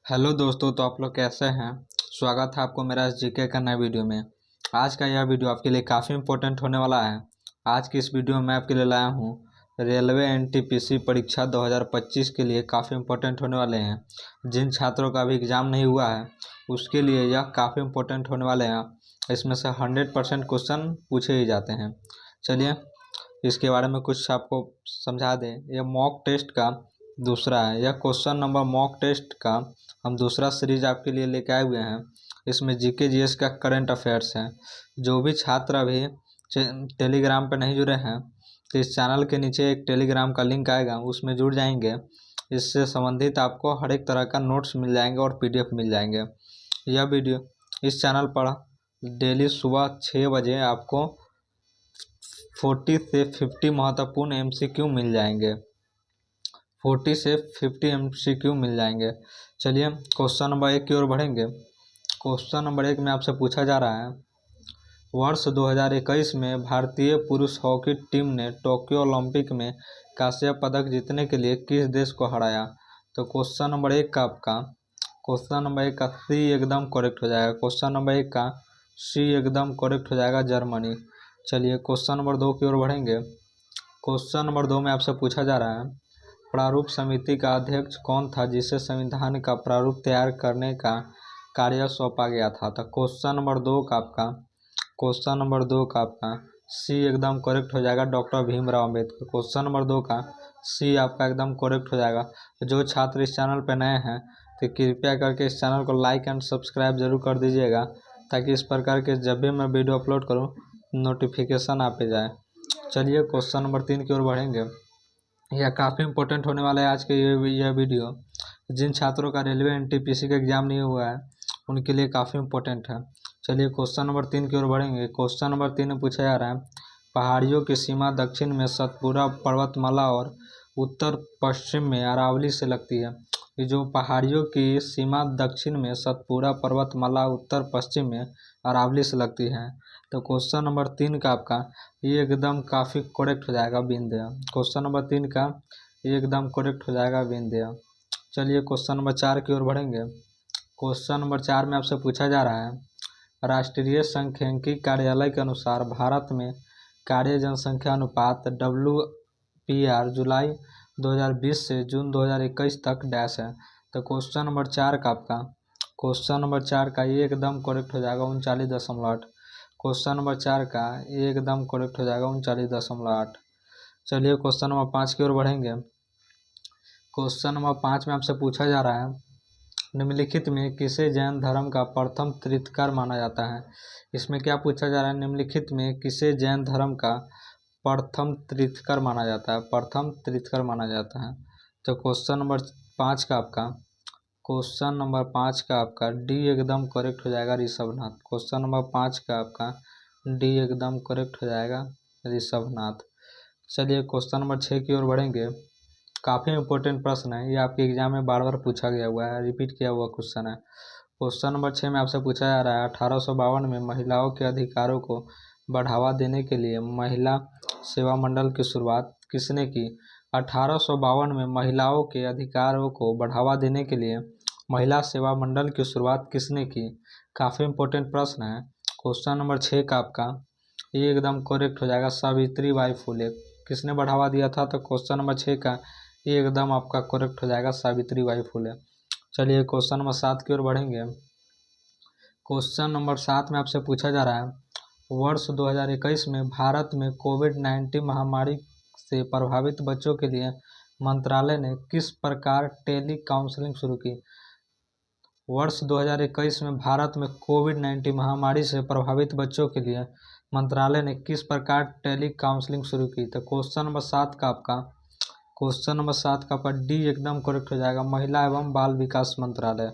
Hello दोस्तों, तो आप लोग कैसे हैं। स्वागत है आपको मेरा इस जीके का नए वीडियो में। आज का यह वीडियो आपके लिए काफ़ी इम्पोर्टेंट होने वाला है। आज की इस वीडियो में मैं आपके लिए लाया हूँ रेलवे एनटीपीसी परीक्षा 2025 के लिए काफ़ी इम्पोर्टेंट होने वाले हैं। जिन छात्रों का अभी एग्ज़ाम नहीं हुआ है उसके लिए यह काफ़ी इम्पोर्टेंट होने वाले हैं। इसमें से 100% क्वेश्चन पूछे ही जाते हैं। चलिए इसके बारे में कुछ आपको समझा दें। यह मॉक टेस्ट का दूसरा है। यह क्वेश्चन नंबर मॉक टेस्ट का हम दूसरा सीरीज आपके लिए लेके आए हुए हैं। इसमें जीके जीएस का करंट अफेयर्स है। जो भी छात्र अभी टेलीग्राम पर नहीं जुड़े हैं तो इस चैनल के नीचे एक टेलीग्राम का लिंक आएगा, उसमें जुड़ जाएंगे। इससे संबंधित आपको हर एक तरह का नोट्स मिल जाएंगे और पीडीएफ मिल जाएंगे। यह वीडियो इस चैनल पर डेली सुबह 6 बजे आपको 40 से 50 महत्वपूर्ण एमसीक्यू मिल जाएंगे। 40 से 50 एमसीक्यू मिल जाएंगे। चलिए क्वेश्चन नंबर 1 की ओर बढ़ेंगे। क्वेश्चन नंबर 1 में आपसे पूछा जा रहा है, वर्ष 2021 में भारतीय पुरुष हॉकी टीम ने टोक्यो ओलंपिक में कांस्य पदक जीतने के लिए किस देश को हराया। तो क्वेश्चन नंबर 1 का सी एकदम करेक्ट हो जाएगा। क्वेश्चन नंबर 1 का सी एकदम करेक्ट हो जाएगा, जर्मनी। चलिए क्वेश्चन नंबर 2 की ओर बढ़ेंगे। क्वेश्चन नंबर 2 में आपसे पूछा जा रहा है, प्रारूप समिति का अध्यक्ष कौन था जिसे संविधान का प्रारूप तैयार करने का कार्य सौंपा गया था। तो क्वेश्चन नंबर 2 का आपका सी एकदम करेक्ट हो जाएगा, doctor Bhimrao Ambedkar. Question number 2 का सी आपका एकदम करेक्ट हो जाएगा। जो छात्र इस चैनल पर नए हैं तो कृपया करके इस चैनल को लाइक एंड सब्सक्राइब जरूर कर दीजिएगा, ताकि इस प्रकार के जब भी मैं वीडियो अपलोड करूं नोटिफिकेशन आप पे जाए। चलिए क्वेश्चन नंबर 3 की ओर बढ़ेंगे। यह काफ़ी इंपॉर्टेंट होने वाला है आज के यह वीडियो। जिन छात्रों का रेलवे एनटीपीसी का एग्जाम नहीं हुआ है उनके लिए काफ़ी इंपॉर्टेंट है। चलिए क्वेश्चन नंबर 3 की ओर बढ़ेंगे। क्वेश्चन नंबर 3 में पूछा जा रहा है, पहाड़ियों की सीमा दक्षिण में सतपुरा पर्वतमाला और उत्तर पश्चिम में अरावली से लगती है। ये जो पहाड़ियों की सीमा दक्षिण में सतपुरा पर्वतमाला, उत्तर पश्चिम में अरावली से लगती है। तो क्वेश्चन नंबर 3 का आपका ये एकदम काफ़ी करेक्ट हो जाएगा, विंध्य। क्वेश्चन नंबर 3 का ये एकदम करेक्ट हो जाएगा, विंध्य। चलिए क्वेश्चन नंबर 4 की ओर बढ़ेंगे। क्वेश्चन नंबर 4 में आपसे पूछा जा रहा है, राष्ट्रीय सांख्यिकी कार्यालय के अनुसार भारत में कार्य जनसंख्या अनुपात WPR जुलाई 2020 से जून 2021 तक डैश है। तो क्वेश्चन नंबर 4 का ये एकदम करेक्ट हो जाएगा, 39.8। क्वेश्चन नंबर 4 का ये एकदम करेक्ट हो जाएगा, 39.8। चलिए क्वेश्चन नंबर 5 की ओर बढ़ेंगे। क्वेश्चन नंबर 5 में आपसे पूछा जा रहा है, निम्नलिखित में किसे जैन धर्म का प्रथम तीर्थंकर माना जाता है। इसमें क्या पूछा जा रहा है, निम्नलिखित में किसे जैन धर्म का प्रथम तीर्थंकर माना जाता है। तो क्वेश्चन नंबर 5 का आपका डी एकदम करेक्ट हो जाएगा, ऋषभनाथ। क्वेश्चन नंबर 5 का आपका डी एकदम करेक्ट हो जाएगा, ऋषभनाथ। चलिए क्वेश्चन नंबर 6 की ओर बढ़ेंगे। काफ़ी इंपॉर्टेंट प्रश्न है, ये आपके एग्जाम में बार बार पूछा गया हुआ है, रिपीट किया हुआ क्वेश्चन है। क्वेश्चन नंबर 6 में आपसे पूछा जा रहा है, 1852 में महिलाओं के अधिकारों को बढ़ावा देने के लिए महिला सेवा मंडल की शुरुआत किसने की। 1852 में महिलाओं के अधिकारों को बढ़ावा देने के लिए महिला सेवा मंडल की शुरुआत किसने की। काफ़ी इंपॉर्टेंट प्रश्न है। क्वेश्चन नंबर 6 का आपका ये एकदम करेक्ट हो जाएगा, सावित्री बाई फुले। किसने बढ़ावा दिया था। तो क्वेश्चन नंबर 6 का ये एकदम आपका करेक्ट हो जाएगा, सावित्री बाई फुले। चलिए क्वेश्चन नंबर 7 की ओर बढ़ेंगे। क्वेश्चन नंबर 7 में आपसे पूछा जा रहा है, वर्ष 2021 में भारत में कोविड-19 महामारी से प्रभावित बच्चों के लिए मंत्रालय ने किस प्रकार टेली काउंसलिंग शुरू की। वर्ष 2021 में भारत में कोविड-19 महामारी से प्रभावित बच्चों के लिए मंत्रालय ने किस प्रकार टेली काउंसलिंग शुरू की। तो क्वेश्चन नंबर 7 का आपका डी एकदम करेक्ट हो जाएगा, महिला एवं बाल विकास मंत्रालय।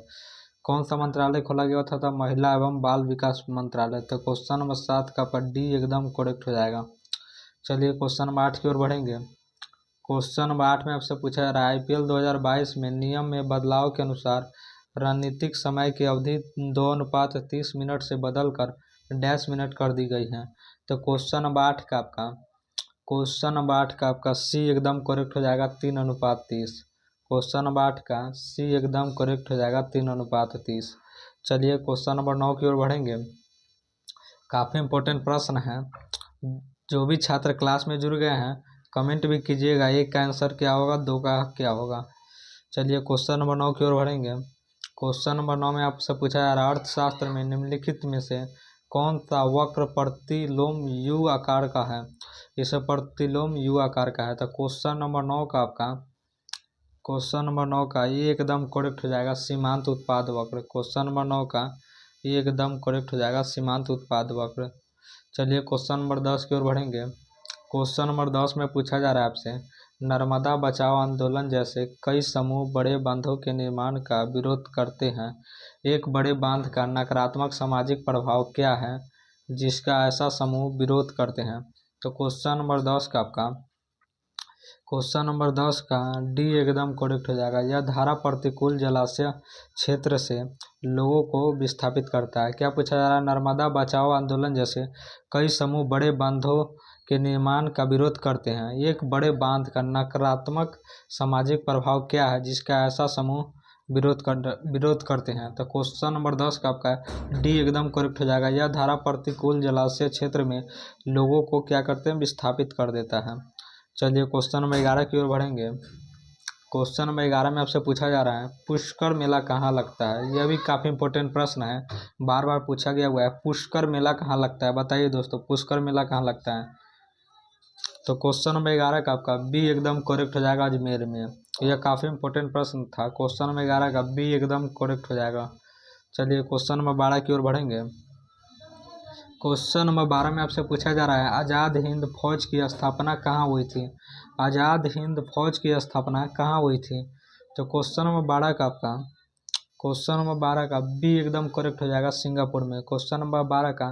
कौन सा मंत्रालय खोला गया था। तो महिला एवं बाल विकास मंत्रालय। तो क्वेश्चन नंबर 7 का डी एकदम करेक्ट हो जाएगा। चलिए क्वेश्चन नंबर 8 की ओर बढ़ेंगे। क्वेश्चन नंबर 8 में आपसे पूछा जा रहा है, IPL 2022 में नियम में बदलाव के अनुसार रणनीतिक समय की अवधि 2:30 मिनट से बदलकर डैश मिनट कर दी गई है। तो क्वेश्चन नंबर 8 का आपका सी एकदम करेक्ट हो जाएगा, 3:30। क्वेश्चन नंबर 8 का सी एकदम करेक्ट हो जाएगा 3:30। चलिए क्वेश्चन नंबर 9 की ओर बढ़ेंगे। काफ़ी इम्पोर्टेंट प्रश्न है। जो भी छात्र क्लास में जुड़ गए हैं कमेंट भी कीजिएगा, एक का आंसर क्या होगा, दो का क्या होगा। चलिए क्वेश्चन नंबर 9 की ओर बढ़ेंगे। क्वेश्चन नंबर 9 में आपसे पूछा जा रहा है अर्थशास्त्र में निम्नलिखित में से कौन सा वक्र प्रतिलोम यू आकार का है। इसे प्रतिलोम यू आकार का है। तो क्वेश्चन नंबर 9 का आपका क्वेश्चन नंबर 9 का ये एकदम करेक्ट हो जाएगा सीमांत उत्पाद वक्र। क्वेश्चन नंबर 9 का ये एकदम करेक्ट हो जाएगा सीमांत उत्पाद वक्र। चलिए क्वेश्चन नंबर 10 की ओर बढ़ेंगे। क्वेश्चन नंबर 10 में पूछा जा रहा है आपसे नर्मदा बचाओ आंदोलन जैसे कई समूह बड़े बांधों के निर्माण का विरोध करते हैं। एक बड़े बांध का नकारात्मक सामाजिक प्रभाव क्या है जिसका ऐसा समूह विरोध करते हैं। तो क्वेश्चन नंबर 10 का आपका क्वेश्चन नंबर 10 का डी एकदम करेक्ट हो जाएगा। यह धारा प्रतिकूल जलाशय क्षेत्र से लोगों को विस्थापित करता है। क्या पूछा जा रहा है नर्मदा बचाओ आंदोलन जैसे कई समूह बड़े बांधों के निर्माण का विरोध करते हैं। एक बड़े बांध का नकारात्मक सामाजिक प्रभाव क्या है जिसका ऐसा समूह विरोध करते हैं। तो क्वेश्चन नंबर 10 का आपका डी एकदम करेक्ट हो जाएगा। यह धारा प्रतिकूल जलाशय क्षेत्र में लोगों को क्या करते हैं विस्थापित कर देता है। चलिए क्वेश्चन नंबर 11 की ओर बढ़ेंगे। क्वेश्चन नंबर 11 में आपसे पूछा जा रहा है पुष्कर मेला कहाँ लगता है। यह भी काफ़ी इंपॉर्टेंट प्रश्न है, बार बार पूछा गया हुआ है। पुष्कर मेला कहाँ लगता है बताइए दोस्तों, पुष्कर मेला कहाँ लगता है। तो क्वेश्चन नंबर 11 का आपका बी एकदम करेक्ट हो जाएगा अजमेर में। यह काफ़ी इंपॉर्टेंट प्रश्न था। क्वेश्चन नंबर 11 का बी एकदम करेक्ट हो जाएगा। चलिए क्वेश्चन नंबर 12 की ओर बढ़ेंगे। क्वेश्चन नंबर 12 में आपसे पूछा जा रहा है आज़ाद हिंद फौज की स्थापना कहाँ हुई थी। आज़ाद हिंद फौज की स्थापना कहाँ हुई थी। तो क्वेश्चन नंबर 12 का आपका क्वेश्चन नंबर 12 का बी एकदम करेक्ट हो जाएगा सिंगापुर में। क्वेश्चन नंबर 12 का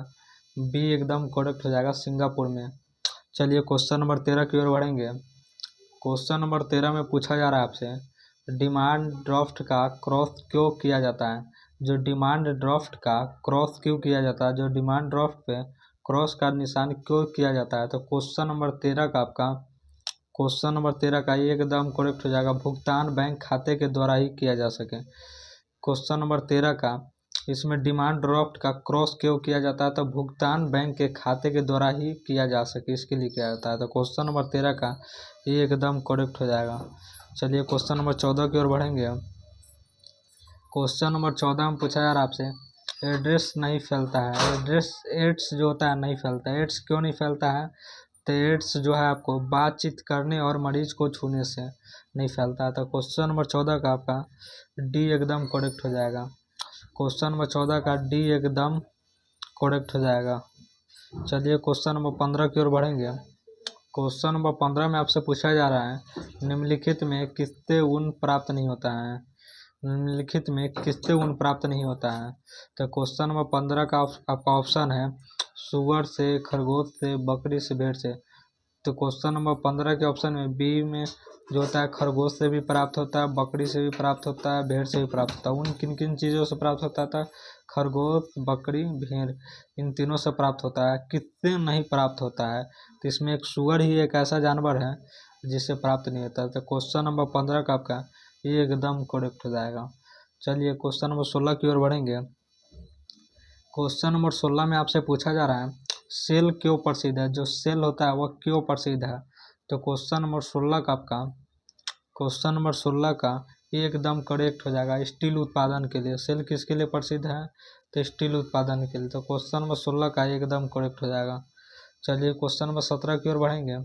बी एकदम करेक्ट हो जाएगा सिंगापुर में। चलिए क्वेश्चन नंबर 13 की ओर बढ़ेंगे। क्वेश्चन नंबर 13 में पूछा जा रहा है आपसे डिमांड ड्राफ्ट का क्रॉस क्यों किया जाता है। जो डिमांड ड्राफ्ट का क्रॉस क्यों किया जाता है, जो डिमांड ड्राफ्ट पे क्रॉस का निशान क्यों किया जाता है। तो क्वेश्चन नंबर 13 का आपका क्वेश्चन नंबर 13 का ये एकदम करेक्ट हो जाएगा भुगतान बैंक खाते के द्वारा ही किया जा सके। क्वेश्चन नंबर 13 का इसमें डिमांड ड्राफ्ट का क्रॉस क्यों किया जाता है, तो भुगतान बैंक के खाते के द्वारा ही किया जा सके इसके लिए किया जाता है। तो क्वेश्चन नंबर 13 का ये एकदम करेक्ट हो जाएगा। चलिए क्वेश्चन नंबर 14 की ओर बढ़ेंगे। क्वेश्चन नंबर 14 में पूछा जा रहा है आपसे एड्स नहीं फैलता है। एड्स जो होता है नहीं फैलता है। एड्स क्यों नहीं फैलता है, तो एड्स जो है आपको बातचीत करने और मरीज को छूने से नहीं फैलता है। तो क्वेश्चन नंबर 14 का आपका डी एकदम करेक्ट हो जाएगा। क्वेश्चन नंबर 14 का डी एकदम करेक्ट हो जाएगा। चलिए क्वेश्चन नंबर 15 की ओर बढ़ेंगे। क्वेश्चन नंबर 15 में आपसे पूछा जा रहा है निम्नलिखित में किससे ऊन प्राप्त नहीं होता है। निम्नलिखित में किससे ऊन प्राप्त नहीं होता है। तो क्वेश्चन नंबर 15 का आपका ऑप्शन है सुअर से, खरगोश से, बकरी से, भेड़ से। तो क्वेश्चन नंबर 15 के ऑप्शन में बी में जो होता है खरगोश से भी प्राप्त होता है, बकरी से भी प्राप्त होता है, भेड़ से भी प्राप्त होता है। ऊन किन किन चीज़ों से प्राप्त होता था, खरगोश, बकरी, भेड़, इन तीनों से प्राप्त होता है। किससे नहीं प्राप्त होता है, तो इसमें एक सुअर ही एक ऐसा जानवर है जिससे प्राप्त नहीं होता है। तो क्वेश्चन नंबर 15 का आपका ये एकदम करेक्ट हो जाएगा। चलिए क्वेश्चन नंबर 16 की ओर बढ़ेंगे। क्वेश्चन नंबर 16 में आपसे पूछा जा रहा है सेल क्यों प्रसिद्ध है। जो सेल होता है वह क्यों प्रसिद्ध है। तो क्वेश्चन नंबर 16 का आपका क्वेश्चन नंबर 16 का ये एकदम करेक्ट हो जाएगा स्टील उत्पादन के लिए। सेल किसके लिए प्रसिद्ध है, तो स्टील उत्पादन के लिए। तो क्वेश्चन नंबर 16 का एकदम करेक्ट हो जाएगा। चलिए क्वेश्चन नंबर 17 की ओर बढ़ेंगे।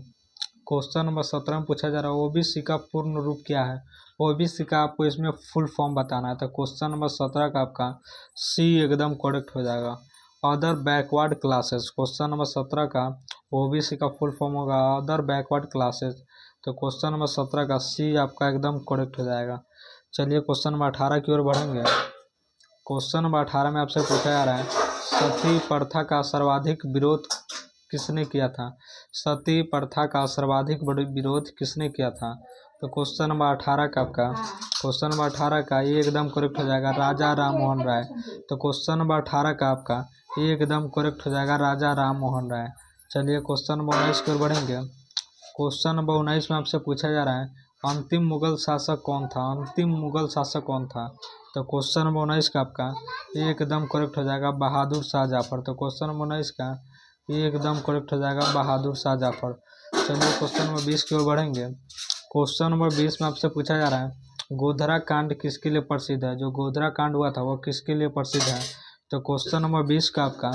क्वेश्चन नंबर 17 में पूछा जा रहा है ओबीसी का पूर्ण रूप क्या है। ओबीसी का आपको इसमें फुल फॉर्म बताना है। तो क्वेश्चन नंबर 17 का आपका सी एकदम करेक्ट हो जाएगा other backward classes. Question number 17 का ओबीसी का फुल फॉर्म होगा अदर बैकवर्ड क्लासेस। तो क्वेश्चन नंबर 17 का सी आपका एकदम करेक्ट हो जाएगा। चलिए क्वेश्चन नंबर 18 की ओर बढ़ेंगे। क्वेश्चन नंबर 18 में आपसे पूछा जा रहा है सती प्रथा का सर्वाधिक विरोध किसने किया था। सती प्रथा का सर्वाधिक विरोध किसने किया था। तो क्वेश्चन नंबर 18 का आपका क्वेश्चन नंबर 18 का ये एकदम करेक्ट हो जाएगा राजा राम मोहन राय। तो क्वेश्चन नंबर 18 का आपका ये एकदम करेक्ट हो जाएगा राजा राम मोहन राय। चलिए क्वेश्चन नंबर 19 की ओर बढ़ेंगे। क्वेश्चन नंबर 19 में आपसे पूछा जा रहा है अंतिम मुगल शासक कौन था? अंतिम मुगल शासक कौन था? तो क्वेश्चन नंबर 19 का आपका एकदम करेक्ट हो जाएगा बहादुर शाह जाफर। तो क्वेश्चन नंबर 19 का एकदम करेक्ट हो जाएगा बहादुर शाह जाफर। चलिए क्वेश्चन नंबर 20 की ओर बढ़ेंगे। क्वेश्चन नंबर 20 में आपसे पूछा जा रहा है गोधरा कांड किसके लिए प्रसिद्ध है? जो गोधरा कांड हुआ था वो किसके लिए प्रसिद्ध है? तो क्वेश्चन नंबर 20 का आपका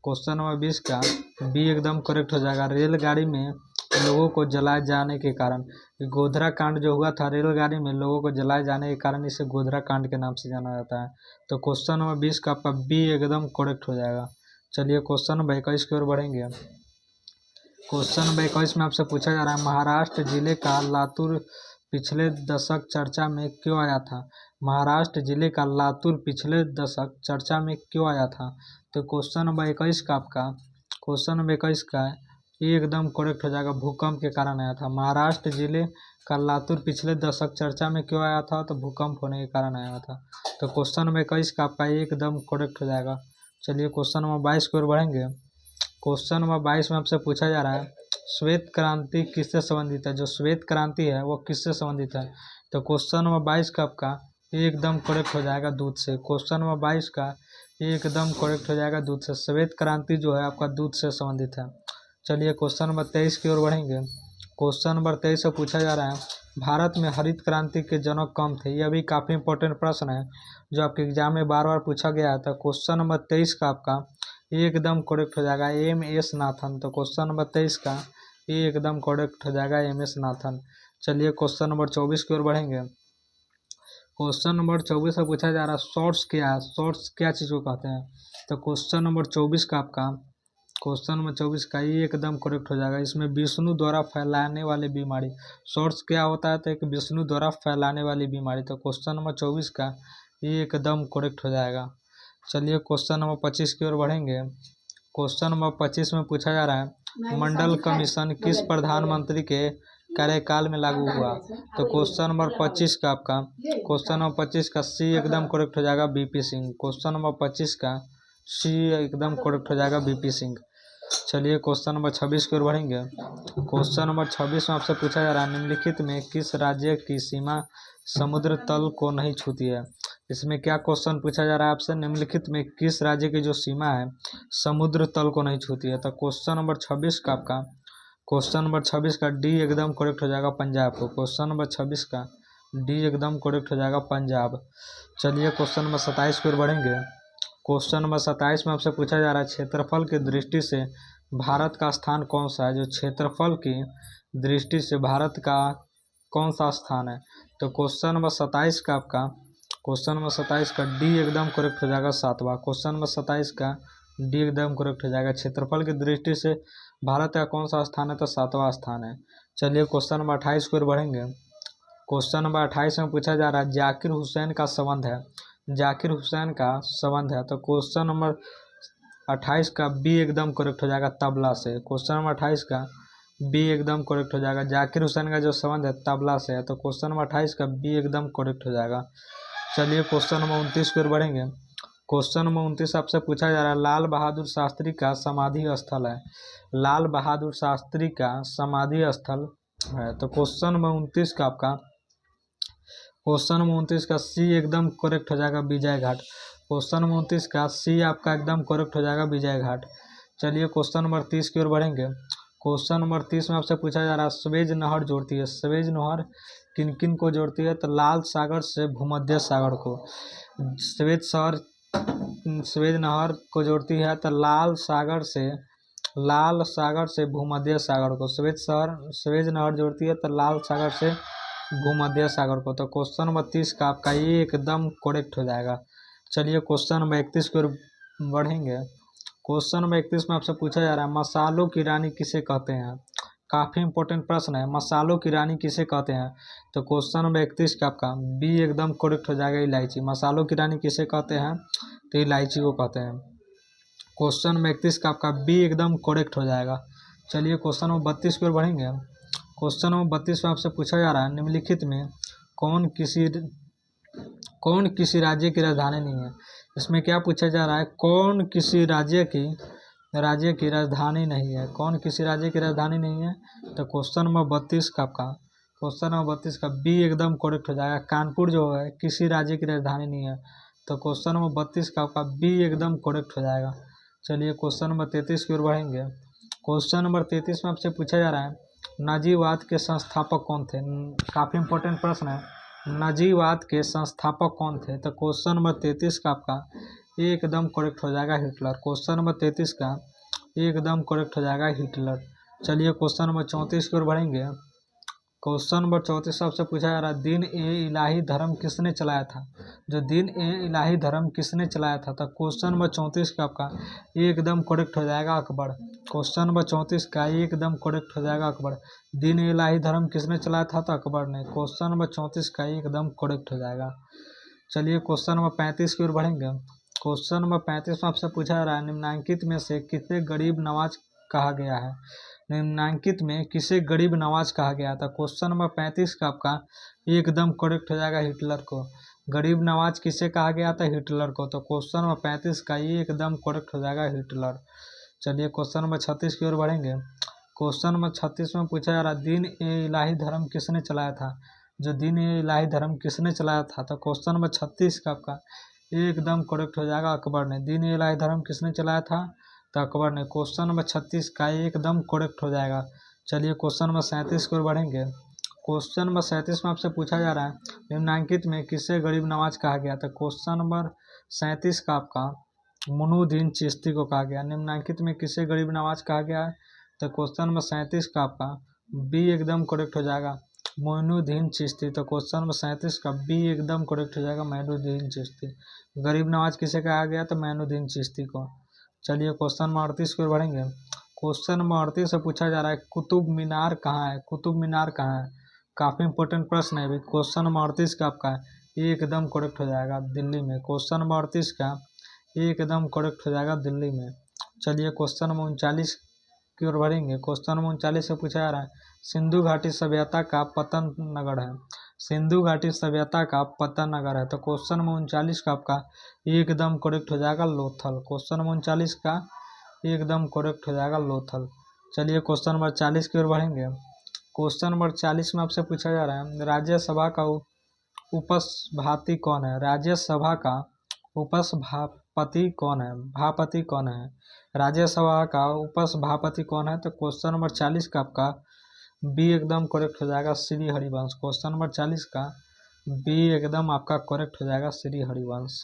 क्वेश्चन नंबर 20 का बी एकदम करेक्ट हो जाएगा रेलगाड़ी में लोगों को जलाए जाने के कारण। गोधरा कांड जो हुआ था रेलगाड़ी में लोगों को जलाए जाने के कारण इसे गोधरा कांड के नाम से जाना जाता है। तो क्वेश्चन नंबर 20 का आपका बी एकदम करेक्ट हो जाएगा। चलिए क्वेश्चन नंबर 21 की ओर बढ़ेंगे। क्वेश्चन नंबर 21 में आपसे पूछा जा रहा है महाराष्ट्र जिले का लातूर पिछले दशक चर्चा में क्यों आया था? महाराष्ट्र जिले का लातूर पिछले दशक चर्चा में क्यों आया था? तो क्वेश्चन नंबर 21 का आपका क्वेश्चन नंबर 21 का ये एकदम करेक्ट हो जाएगा भूकंप के कारण आया था। महाराष्ट्र जिले का लातूर पिछले दशक चर्चा में क्यों आया था? तो भूकंप होने के कारण आया था। तो क्वेश्चन नंबर 21 का आपका एकदम करेक्ट हो जाएगा। चलिए क्वेश्चन नंबर 22 की ओर बढ़ेंगे। क्वेश्चन नंबर 22 में आपसे पूछा जा रहा है श्वेत क्रांति किससे संबंधित है? जो श्वेत क्रांति है वो किससे संबंधित है? तो क्वेश्चन नंबर 22 का आपका एकदम करेक्ट हो जाएगा दूध से। क्वेश्चन नंबर 22 का एकदम करेक्ट हो जाएगा दूध से। श्वेत क्रांति जो है आपका दूध से संबंधित है। चलिए क्वेश्चन नंबर 23 की ओर बढ़ेंगे। क्वेश्चन नंबर 23 से पूछा जा रहा है भारत में हरित क्रांति के जनक कौन थे? यह भी काफ़ी इंपॉर्टेंट प्रश्न है जो आपके एग्जाम में बार बार पूछा गया था। क्वेश्चन नंबर 23 का आपका एकदम करेक्ट हो जाएगा एम.एस. नाथन। तो क्वेश्चन नंबर 23 का एकदम करेक्ट हो जाएगा एम.एस. नाथन। चलिए क्वेश्चन नंबर 24 की ओर बढ़ेंगे। क्वेश्चन नंबर 24 से पूछा जा रहा है शॉर्ट्स क्या है? शॉर्ट्स क्या चीज़ को कहते हैं? तो क्वेश्चन नंबर 24 का आपका क्वेश्चन नंबर 24 का ये एकदम करेक्ट हो जाएगा। इसमें विष्णु द्वारा फैलाने वाली बीमारी। शॉर्ट्स क्या होता है? तो एक विष्णु द्वारा फैलाने वाली बीमारी। तो क्वेश्चन नंबर 24 का ये एकदम करेक्ट हो जाएगा। चलिए क्वेश्चन नंबर 25 की ओर बढ़ेंगे। क्वेश्चन नंबर 25 में पूछा जा रहा है मंडल कमीशन किस प्रधानमंत्री के कार्यकाल में लागू हुआ? तो क्वेश्चन नंबर 25 का आपका क्वेश्चन नंबर 25 का सी एकदम करेक्ट हो जाएगा बीपी सिंह। क्वेश्चन नंबर 25 का सी एकदम करेक्ट हो जाएगा बीपी सिंह। चलिए क्वेश्चन नंबर 26 की ओर बढ़ेंगे। क्वेश्चन नंबर 26 में आपसे पूछा जा रहा है निम्नलिखित में किस राज्य की सीमा समुद्र तल को नहीं छूती है? इसमें क्या क्वेश्चन पूछा जा रहा है आपसे निम्नलिखित में किस राज्य की जो सीमा है समुद्र तल को नहीं छूती है? तो क्वेश्चन नंबर 26 का आपका क्वेश्चन नंबर 26 का डी एकदम करेक्ट हो जाएगा पंजाब को। क्वेश्चन नंबर 26 का डी एकदम करेक्ट हो जाएगा पंजाब। चलिए क्वेश्चन नंबर 27 की ओर बढ़ेंगे। क्वेश्चन नंबर 27 में आपसे पूछा जा रहा है क्षेत्रफल की दृष्टि से भारत का स्थान कौन सा है? जो क्षेत्रफल की दृष्टि से भारत का कौन सा स्थान है? तो क्वेश्चन नंबर 27 का आपका क्वेश्चन नंबर 27 का डी एकदम करेक्ट हो जाएगा सातवां। क्वेश्चन नंबर 27 का डी एकदम करेक्ट हो जाएगा। क्षेत्रफल की दृष्टि से भारत का कौन सा स्थान है? तो सातवां स्थान है। चलिए क्वेश्चन नंबर 28 की ओर बढ़ेंगे। क्वेश्चन नंबर 28 में पूछा जा रहा है जाकिर हुसैन का संबंध है। जाकिर हुसैन का संबंध है। तो क्वेश्चन नंबर 28 का बी एकदम करेक्ट हो जाएगा तबला से। क्वेश्चन नंबर 28 का बी एकदम करेक्ट हो जाएगा। जाकिर हुसैन का जो संबंध है तबला से है। तो क्वेश्चन नंबर 28 का बी एकदम करेक्ट हो जाएगा। चलिए क्वेश्चन नंबर 29 की ओर बढ़ेंगे। क्वेश्चन नंबर 29 आपसे पूछा जा रहा है लाल बहादुर शास्त्री का समाधि स्थल है। लाल बहादुर शास्त्री का समाधि स्थल है। तो क्वेश्चन नंबर 29 का आपका क्वेश्चन नंबर 29 का सी एकदम करेक्ट हो जाएगा विजय घाट। क्वेश्चन नंबर 29 का सी आपका एकदम करेक्ट हो जाएगा विजय घाट। चलिए क्वेश्चन नंबर 30 की ओर बढ़ेंगे। क्वेश्चन नंबर 30 में आपसे पूछा जा रहा है स्वेज नहर जोड़ती है। स्वेज नहर किन किन को जोड़ती है? तो लाल सागर से भूमध्य सागर को। स्वेज नहर को जोड़ती है तो लाल सागर से भूमध्य सागर को। स्वेज नहर जोड़ती है तो लाल सागर से भूमध्य सागर को। तो क्वेश्चन नंबर 30 का आपका ये एकदम करेक्ट हो जाएगा। चलिए क्वेश्चन नंबर 31 की ओर बढ़ेंगे। क्वेश्चन नंबर 31 में आपसे पूछा जा रहा है मसालों की रानी किसे कहते हैं? काफ़ी इंपॉर्टेंट प्रश्न है मसालों की रानी किसे कहते हैं? तो क्वेश्चन नंबर 31 का आपका बी एकदम करेक्ट हो जाएगा इलायची। मसालों की रानी किसे कहते हैं? तो इलायची को कहते हैं। क्वेश्चन नंबर 31 का आपका बी एकदम करेक्ट हो जाएगा। चलिए क्वेश्चन नंबर 32 की ओर बढ़ेंगे। क्वेश्चन नंबर 32 में आपसे पूछा जा रहा है निम्नलिखित में कौन किसी राज्य की राजधानी नहीं है? इसमें क्या पूछा जा रहा है कौन किसी राज्य की राजधानी नहीं है? कौन किसी राज्य की राजधानी नहीं है? तो क्वेश्चन नंबर 32 का आपका क्वेश्चन नंबर 32 का बी एकदम करेक्ट हो जाएगा। कानपुर जो है किसी राज्य की राजधानी नहीं है, तो क्वेश्चन नंबर 32 का आपका बी एकदम करेक्ट हो जाएगा। चलिए क्वेश्चन नंबर 33 की ओर बढ़ेंगे। क्वेश्चन नंबर 33 में आपसे पूछा जा रहा है नाजीवाद के संस्थापक कौन थे। काफ़ी इंपॉर्टेंट प्रश्न है, नाजीवाद के संस्थापक कौन थे। तो क्वेश्चन नंबर 33 का आपका एकदम करेक्ट हो जाएगा हिटलर। क्वेश्चन नंबर 33 का एकदम करेक्ट हो जाएगा हिटलर। चलिए क्वेश्चन नंबर 34 की ओर बढ़ेंगे। क्वेश्चन नंबर 34 आपसे पूछा जा रहा है दिन ए इलाही धर्म किसने चलाया था। जो दिन ए इलाही धर्म किसने चलाया था, तो क्वेश्चन नंबर 34 का आपका एकदम करेक्ट हो जाएगा अकबर। क्वेश्चन नंबर 34 का एकदम करेक्ट हो जाएगा अकबर। दिन ए इलाही धर्म किसने चलाया था, तो अकबर ने। क्वेश्चन नंबर 34 का एकदम करेक्ट हो जाएगा। चलिए क्वेश्चन नंबर 35 की ओर बढ़ेंगे। क्वेश्चन नंबर 35 में आपसे पूछा जा रहा है निम्नलिखित में से किसे गरीब नवाज कहा गया है। निम्नलिखित में किसे गरीब नवाज कहा गया था। क्वेश्चन नंबर 35 का आपका एकदम करेक्ट हो जाएगा हिटलर को। गरीब नवाज किसे कहा गया था, हिटलर को। तो क्वेश्चन नंबर 35 का ये एकदम करेक्ट हो जाएगा हिटलर। चलिए क्वेश्चन नंबर 36 की ओर बढ़ेंगे। क्वेश्चन नंबर 36 में पूछा जा रहा है दिन ए इलाही धर्म किसने चलाया था। जो दिन ए इलाही धर्म किसने चलाया था, तो क्वेश्चन नंबर 36 का आपका एकदम करेक्ट हो जाएगा अकबर ने। दिन ए इलाही धर्म किसने चलाया था, तो अकबर ने। क्वेश्चन नंबर 36 का एकदम करेक्ट हो जाएगा। चलिए क्वेश्चन नंबर 37 की ओर बढ़ेंगे। क्वेश्चन नंबर 37 में आपसे पूछा जा रहा है निम्नलिखित में किसे गरीब नवाज कहा गया था। क्वेश्चन नंबर 37 का आपका मुनुद्दीन चिश्ती को कहा गया। निम्नलिखित में किसे गरीब नवाज कहा गया है, तो क्वेश्चन नंबर 37 का आपका बी एकदम करेक्ट हो जाएगा मोइनुद्दीन चिश्ती। तो क्वेश्चन नंबर 37 का बी एकदम करेक्ट हो जाएगा मोइनुद्दीन चिश्ती। गरीब नवाज किसे कहा गया, तो मोइनुद्दीन चिश्ती को। चलिए क्वेश्चन नंबर 38 की ओर बढ़ेंगे। क्वेश्चन नंबर 38 से पूछा जा रहा है कुतुब मीनार कहाँ है। कुतुब मीनार कहाँ है, काफ़ी इंपॉर्टेंट प्रश्न है। क्वेश्चन नंबर 38 का आपका एकदम करेक्ट हो जाएगा दिल्ली में। क्वेश्चन नंबर 38 का एकदम करेक्ट हो जाएगा दिल्ली में। चलिए क्वेश्चन नंबर 39 की ओर बढ़ेंगे। क्वेश्चन नंबर 39 से पूछा जा रहा है सिंधु घाटी सभ्यता का पतन नगर है। सिंधु घाटी सभ्यता का पतन नगर है, तो क्वेश्चन नंबर 39 का आपका एकदम करेक्ट हो जाएगा लोथल। क्वेश्चन नंबर 39 का एकदम करेक्ट हो जाएगा लोथल। चलिए क्वेश्चन नंबर 40 की ओर बढ़ेंगे। क्वेश्चन नंबर 40 में आपसे पूछा जा रहा है राज्यसभा का उपसभापति कौन है। राज्यसभा का उपसभापति कौन है, भापति कौन है। राज्यसभा का उपसभापति कौन है, तो क्वेश्चन नंबर 40 का आपका बी एकदम करेक्ट हो जाएगा श्री हरिवंश। क्वेश्चन नंबर 40 का बी एकदम आपका करेक्ट हो जाएगा श्री हरिवंश।